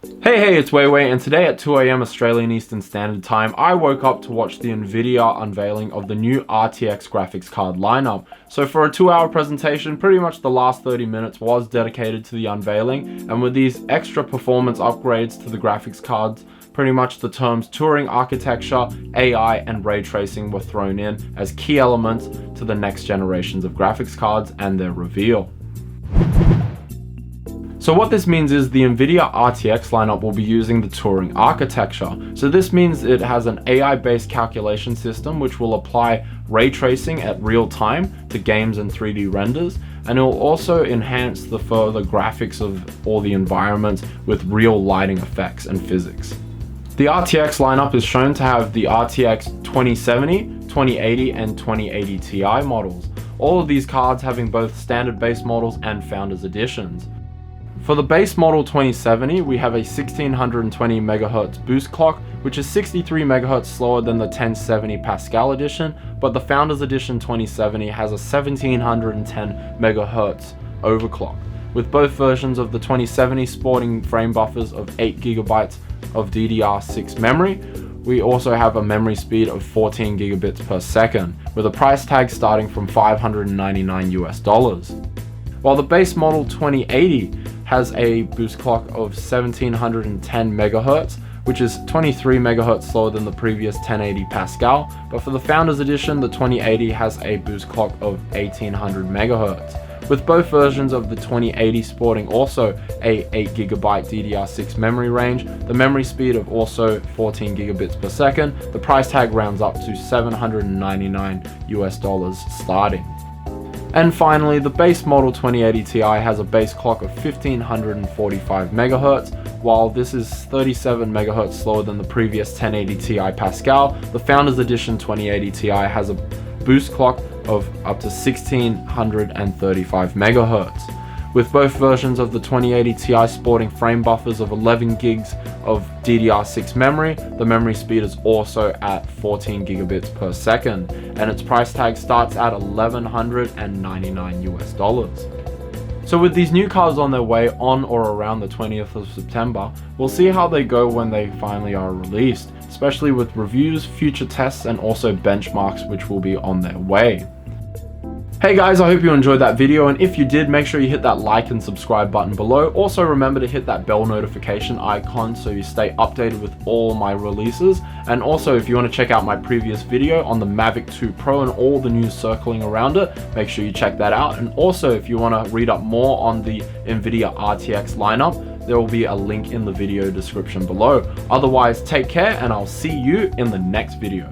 Hey, it's Wei Wei, and today at 2 AM Australian Eastern Standard Time, I woke up to watch the Nvidia unveiling of the new RTX graphics card lineup. So for a 2-hour presentation, pretty much the last 30 minutes was dedicated to the unveiling, and with these extra performance upgrades to the graphics cards, pretty much the terms Turing architecture, AI, and ray tracing were thrown in as key elements to the next generations of graphics cards and their reveal. So what this means is the Nvidia RTX lineup will be using the Turing architecture. So this means it has an AI-based calculation system which will apply ray tracing at real time to games and 3D renders, and it will also enhance the further graphics of all the environments with real lighting effects and physics. The RTX lineup is shown to have the RTX 2070, 2080, and 2080 Ti models. All of these cards having both standard base models and Founders Editions. For the base model 2070, we have a 1620 MHz boost clock, which is 63 MHz slower than the 1070 Pascal edition, but the Founders Edition 2070 has a 1710 MHz overclock, with both versions of the 2070 sporting frame buffers of 8GB of DDR6 memory. We also have a memory speed of 14 gigabits per second, with a price tag starting from $599 US. While the base model 2080 has a boost clock of 1710 MHz, which is 23 MHz slower than the previous 1080 Pascal, but for the Founders Edition, the 2080 has a boost clock of 1800 MHz. With both versions of the 2080 sporting also a 8GB DDR6 memory range, the memory speed of also 14 gigabits per second, the price tag rounds up to $799 US starting. And finally, the base model 2080 Ti has a base clock of 1545 MHz. While this is 37 MHz slower than the previous 1080 Ti Pascal, the Founders Edition 2080 Ti has a boost clock of up to 1635 MHz. With both versions of the 2080 Ti sporting frame buffers of 11 gigs of DDR6 memory, the memory speed is also at 14 gigabits per second, and its price tag starts at $1,199 US. So with these new cards on their way on or around the 20th of September, we'll see how they go when they finally are released, especially with reviews, future tests, and also benchmarks which will be on their way. Hey guys, I hope you enjoyed that video, and if you did, make sure you hit that like and subscribe button below. Also remember to hit that bell notification icon so you stay updated with all my releases. And also, if you want to check out my previous video on the Mavic 2 Pro and all the news circling around it, make sure you check that out. And also, if you want to read up more on the Nvidia RTX lineup, there will be a link in the video description below. Otherwise, take care, and I'll see you in the next video.